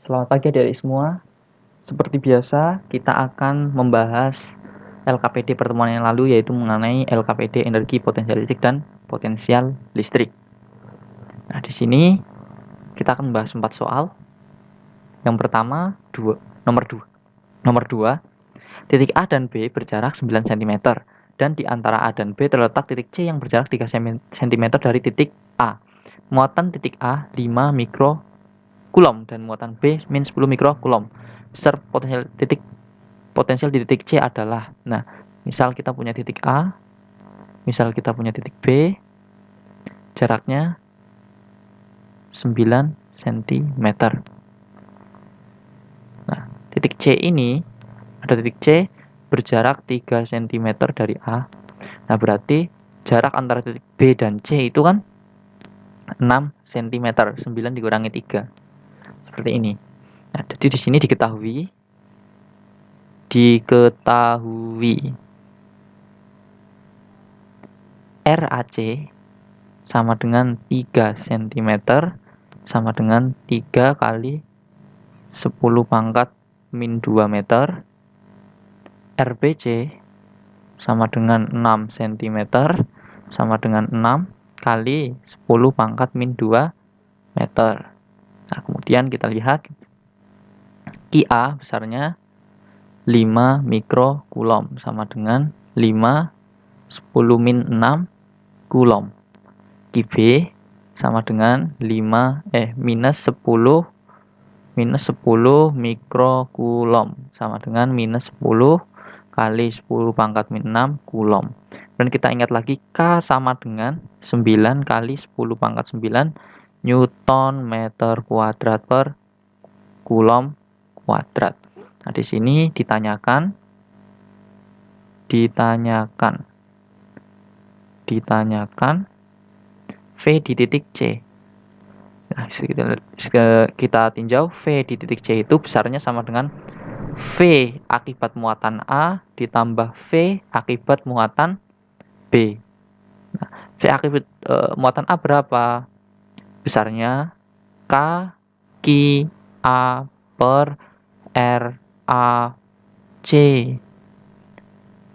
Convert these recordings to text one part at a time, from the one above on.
Selamat pagi adik-adik semua. Seperti biasa, kita akan membahas LKPD pertemuan yang lalu, yaitu mengenai LKPD energi potensial listrik dan potensial listrik. Nah, di sini kita akan membahas 4 soal. Yang pertama, nomor 2, titik A dan B berjarak 9 cm dan di antara A dan B terletak titik C yang berjarak 3 cm dari titik A. Muatan titik A 5 mikrokulom dan muatan B min 10 mikrokulom. Besar potensial di titik C adalah, nah, misal kita punya titik A, misal kita punya titik B, jaraknya 9 cm. Nah, titik C ini, ada titik C berjarak 3 cm dari A. Nah, berarti jarak antara titik B dan C itu kan 6 cm, 9 dikurangi 3. Seperti ini. Nah, jadi di sini diketahui RAC sama dengan 3 cm sama dengan 3 kali 10 pangkat min 2 meter. RBC sama dengan 6 cm sama dengan 6 kali 10 pangkat min 2 meter. Nah, kemudian kita lihat QA besarnya 5 mikrokulom sama dengan 5 10 min 6 kulom. QB sama dengan minus 10 mikrokulom sama dengan minus 10 kali 10 pangkat min 6 kulom. Dan kita ingat lagi K sama dengan 9 kali 10 pangkat 9 Newton meter kuadrat per kulom kuadrat. Nah, di sini ditanyakan V di titik C. Nah, kita tinjau V di titik C itu besarnya sama dengan V akibat muatan A ditambah V akibat muatan B. Nah, V akibat muatan A berapa? Besarnya K Q A per R A C.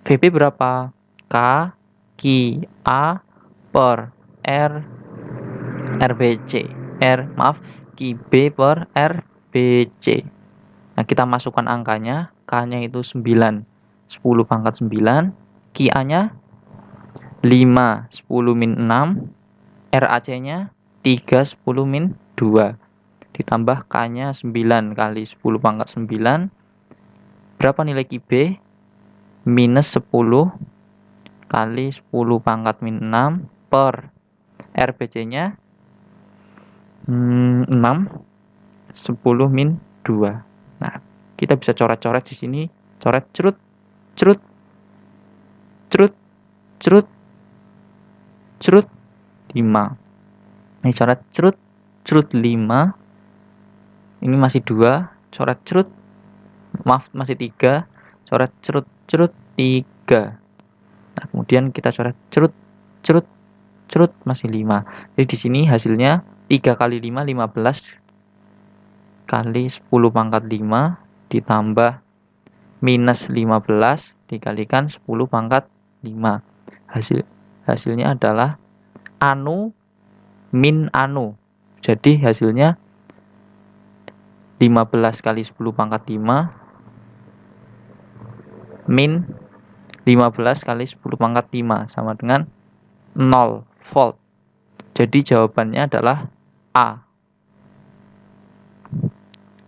VB berapa? K Q A per RBC. QB per RBC. Nah, kita masukkan angkanya. K-nya itu 9, 10 pangkat 9. QA-nya 5, 10 min 6. RAC-nya 3, 10 min 2. Ditambah K-nya 9 kali 10 pangkat 9. Berapa nilai QB? Minus 10 kali 10 pangkat min 6 per RBC-nya 6, 10 min 2. Nah, kita bisa coret-coret di sini. Coret cerut, cerut, cerut, cerut, cerut, 5. Ini coret cerut, cerut 5. Ini masih 2. Coret cerut, maaf masih 3. Coret cerut, cerut, 3. Nah, kemudian kita coret cerut, cerut, cerut, masih 5. Jadi di sini hasilnya 3 kali 5, 15 kali 10 pangkat 5 ditambah minus 15 dikalikan 10 pangkat 5. Hasilnya adalah anu min anu. Jadi hasilnya 15 kali 10 pangkat 5 min 15 kali 10 pangkat 5 sama dengan 0 volt. Jadi jawabannya adalah A.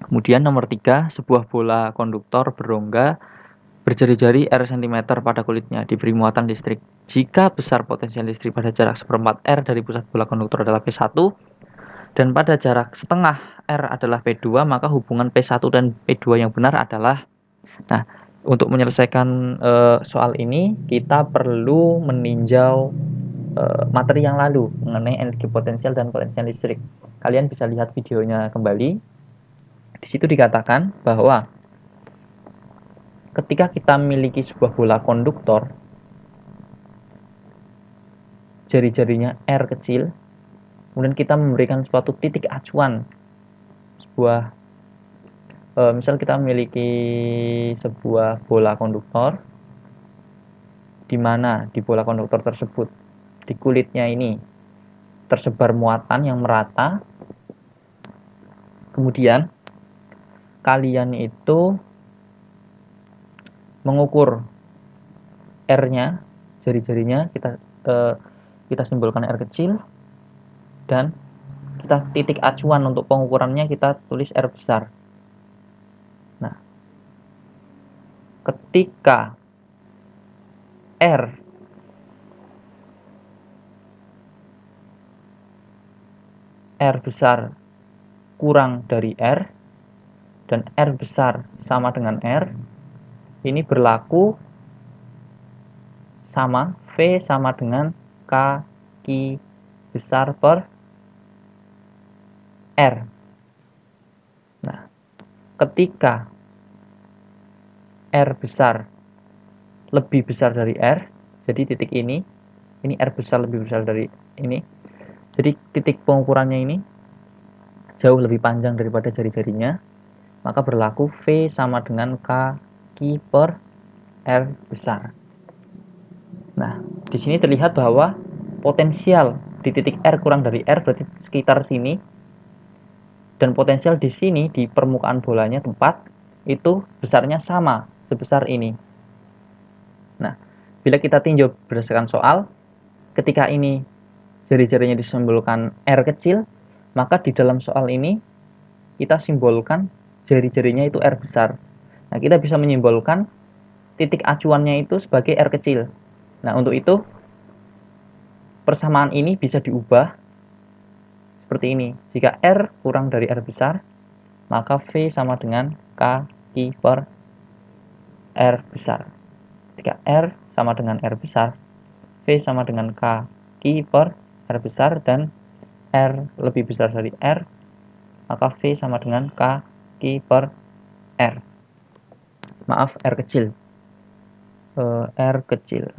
Kemudian nomor 3, sebuah bola konduktor berongga berjari-jari R cm pada kulitnya diberi muatan listrik. Jika besar potensial listrik pada jarak seperempat R dari pusat bola konduktor adalah P1 dan pada jarak setengah R adalah P2, maka hubungan P1 dan P2 yang benar adalah. Nah, untuk menyelesaikan soal ini kita perlu meninjau materi yang lalu mengenai energi potensial dan potensial listrik. Kalian bisa lihat videonya kembali. Di situ dikatakan bahwa ketika kita memiliki sebuah bola konduktor, jari-jarinya R kecil, kemudian kita memberikan suatu titik acuan, sebuah misal kita memiliki sebuah bola konduktor, di mana di bola konduktor tersebut di kulitnya ini tersebar muatan yang merata. Kemudian kalian itu mengukur R-nya, jari-jarinya kita simbolkan R kecil, dan kita titik acuan untuk pengukurannya kita tulis R besar. Nah, ketika R besar kurang dari R dan R besar sama dengan R, ini berlaku sama V sama dengan kaki besar per R. Nah, ketika R besar lebih besar dari R, jadi titik ini R besar lebih besar dari ini, jadi titik pengukurannya ini jauh lebih panjang daripada jari-jarinya, maka berlaku V sama dengan kaki per R besar. Nah, di sini terlihat bahwa potensial di titik R kurang dari R berarti sekitar sini, dan potensial di sini di permukaan bolanya tempat itu besarnya sama sebesar ini. Nah, bila kita tinjau berdasarkan soal, ketika ini jari-jarinya disimbolkan R kecil, maka di dalam soal ini kita simbolkan jari-jarinya itu R besar. Nah, kita bisa menyimbolkan titik acuannya itu sebagai R kecil. Nah, untuk itu persamaan ini bisa diubah seperti ini. Jika R kurang dari R besar, maka V sama dengan kaki per R besar. Jika R sama dengan R besar, V sama dengan kaki per R besar, dan R lebih besar dari R, maka V sama dengan kaki per R. Maaf, R kecil. R kecil.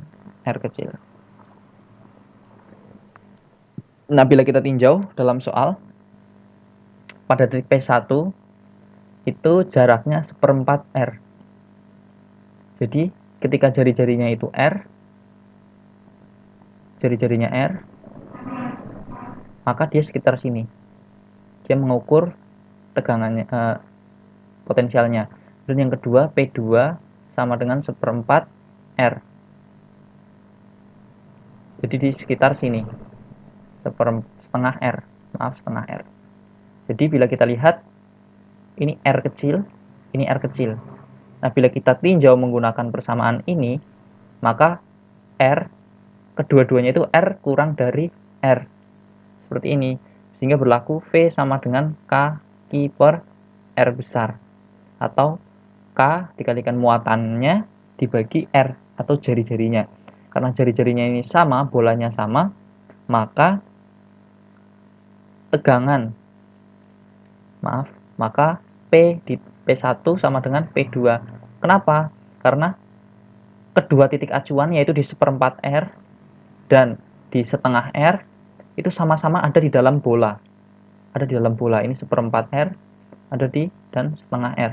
Nah, bila kita tinjau dalam soal, pada titik P1 itu jaraknya 1/4 R. Jadi, ketika jari-jarinya itu R, maka dia sekitar sini. Dia mengukur tegangannya, potensialnya. Dan yang kedua, P2 sama dengan 1/4 R. Jadi di sekitar sini, setengah R. Jadi bila kita lihat, ini R kecil, ini R kecil. Nah, bila kita tinjau menggunakan persamaan ini, maka R, kedua-duanya itu R kurang dari R. Seperti ini. Sehingga berlaku V sama dengan kaki per R besar. Atau K dikalikan muatannya dibagi R atau jari-jarinya. Karena jari-jarinya ini sama, bolanya sama, maka tegangan, maka P di P1 sama dengan P2. Kenapa? Karena kedua titik acuan yaitu di 1/4 R dan di setengah R itu sama-sama ada di dalam bola. Ini 1/4 R ada di dan setengah R.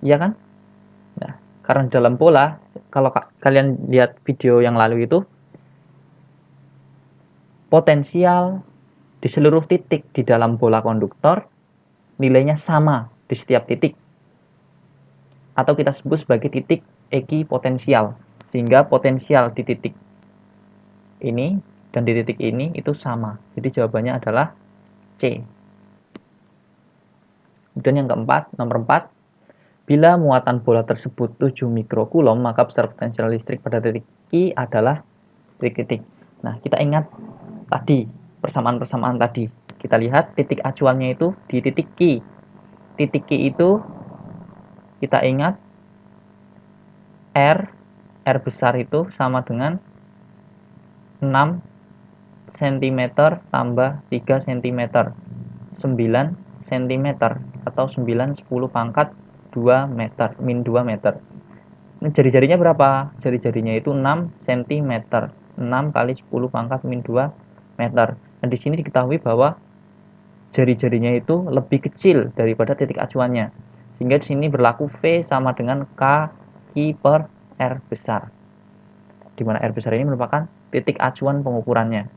Iya kan? Nah, karena di dalam bola, kalau kalian lihat video yang lalu itu, potensial di seluruh titik di dalam bola konduktor nilainya sama di setiap titik, atau kita sebut sebagai titik ekipotensial, sehingga potensial di titik ini dan di titik ini itu sama. Jadi jawabannya adalah C. Kemudian yang keempat, nomor 4, bila muatan bola tersebut 7 mikrokulom, maka besar potensial listrik pada titik Q adalah titik-titik. Nah, kita ingat tadi, persamaan-persamaan tadi. Kita lihat titik acuannya itu di titik Q. Titik Q itu kita ingat R besar itu sama dengan 6 cm tambah 3 cm, 9 cm, atau 9/10 pangkat 2 meter, min 2 meter. Ini jari-jarinya berapa? Jari-jarinya itu 6 cm, 6 kali 10 pangkat min 2 meter. Dan di sini diketahui bahwa jari-jarinya itu lebih kecil daripada titik acuannya. Sehingga di sini berlaku V sama dengan Ki per R besar. Di mana R besar ini merupakan titik acuan pengukurannya.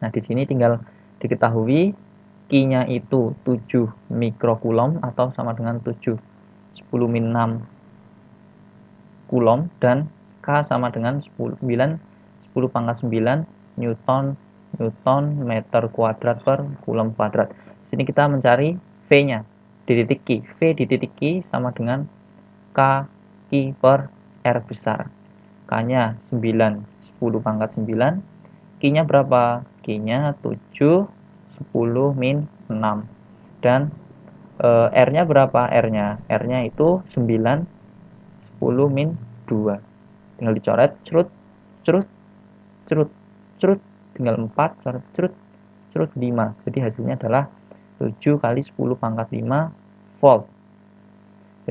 Nah, di sini tinggal diketahui Q-nya itu 7 mikrokulom atau sama dengan 7 10 min 6 kulom, dan K sama dengan 10 pangkat 9 Newton meter kuadrat per kulom kuadrat. Di sini kita mencari V-nya di titik Q. V di titik Q sama dengan K Q per R besar. K-nya 9 10 pangkat 9. Q-nya berapa? Q-nya 7 10 min 6. Dan R-nya berapa? R-nya itu 9 10 min 2. Tinggal dicoret, cerut, cerut, cerut, cerut, tinggal 4, coret, cerut, cerut 5. Jadi hasilnya adalah 7 kali 10 pangkat 5 volt.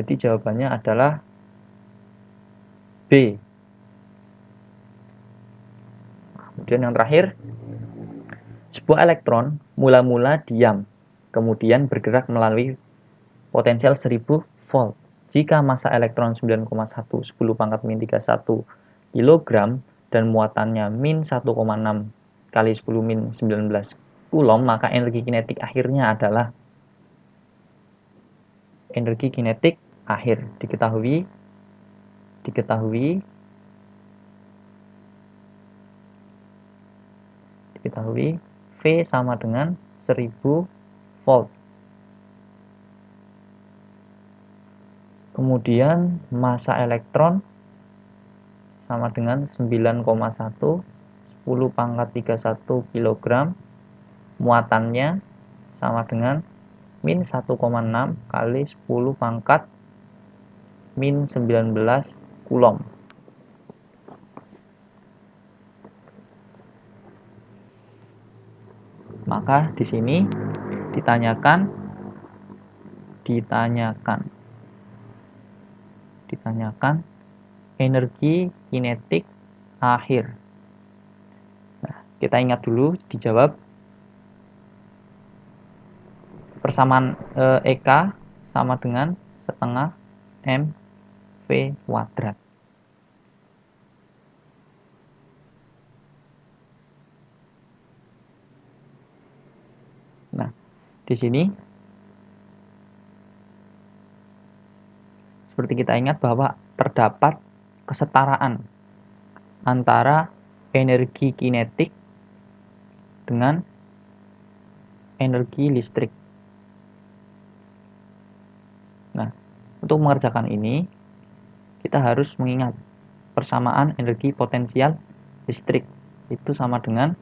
Jadi jawabannya adalah B. Kemudian yang terakhir, sebuah elektron mula-mula diam, kemudian bergerak melalui potensial 1000 volt. Jika massa elektron 9,1 10 pangkat min 31 kg dan muatannya min 1,6 kali 10 min 19 kulom, maka energi kinetik akhirnya adalah energi kinetik akhir diketahui V sama dengan 1000 volt. Kemudian massa elektron sama dengan 9,1 10 pangkat 31 kg, muatannya sama dengan min 1,6 kali 10 pangkat min 19 kulom. Maka di sini ditanyakan energi kinetik akhir. Nah, kita ingat dulu dijawab persamaan EK sama dengan setengah mv kuadrat. Nah, di sini seperti kita ingat bahwa terdapat kesetaraan antara energi kinetik dengan energi listrik. Nah, untuk mengerjakan ini, kita harus mengingat persamaan energi potensial listrik itu sama dengan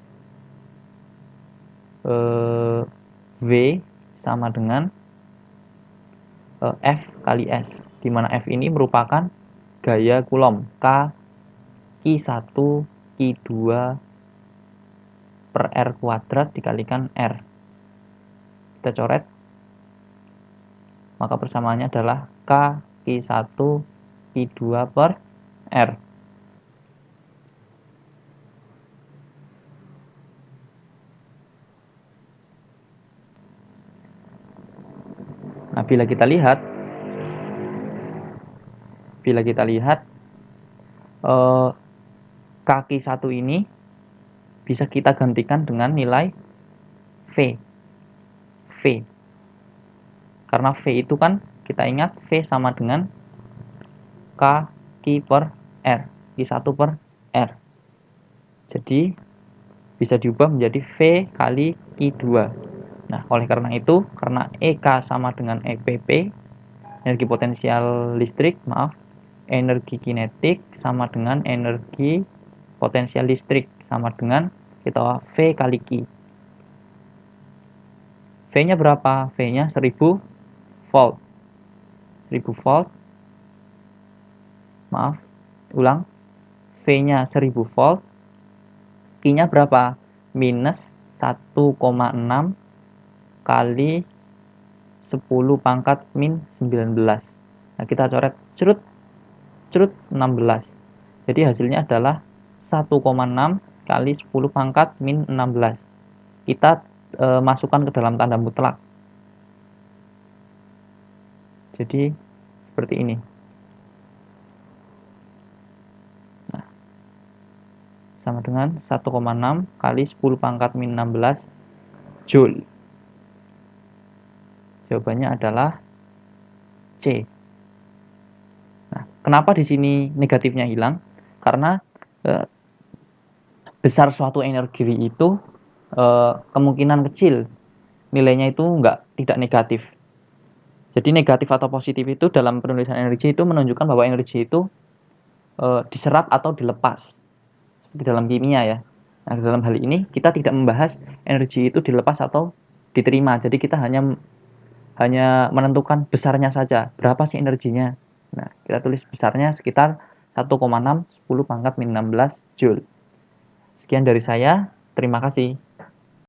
V sama dengan F kali S, di mana F ini merupakan gaya kulom, K Q1 Q2 per R kuadrat dikalikan R. Kita coret, maka persamaannya adalah K Q1 Q2 per R. Nah, bila kita lihat kaki 1 ini bisa kita gantikan dengan nilai V. Karena V itu kan kita ingat V sama dengan K Q per R, Q1 per R. Jadi bisa diubah menjadi V kali Q2. Nah, oleh karena itu, karena EK sama dengan EPP, energi potensial listrik, energi kinetik sama dengan energi potensial listrik, sama dengan kita V kali Q. V-nya berapa? V-nya 1000 volt. 1000 volt. Ulang. V-nya 1000 volt. Q-nya berapa? Minus 1,6 kali 10 pangkat min 19. Nah, kita coret cerut 16. Jadi hasilnya adalah 1,6 kali 10 pangkat min 16. Kita masukkan ke dalam tanda mutlak. Jadi seperti ini. Nah, sama dengan 1,6 kali 10 pangkat min 16 Joule. Jawabannya adalah C. Nah, kenapa di sini negatifnya hilang? Karena besar suatu energi itu kemungkinan kecil nilainya itu tidak negatif. Jadi negatif atau positif itu dalam penulisan energi itu menunjukkan bahwa energi itu diserap atau dilepas. Seperti dalam kimia ya. Nah, dalam hal ini kita tidak membahas energi itu dilepas atau diterima. Jadi kita hanya menentukan besarnya saja. Berapa sih energinya? Nah, kita tulis besarnya sekitar 1,6 10 pangkat min 16 Joule. Sekian dari saya. Terima kasih.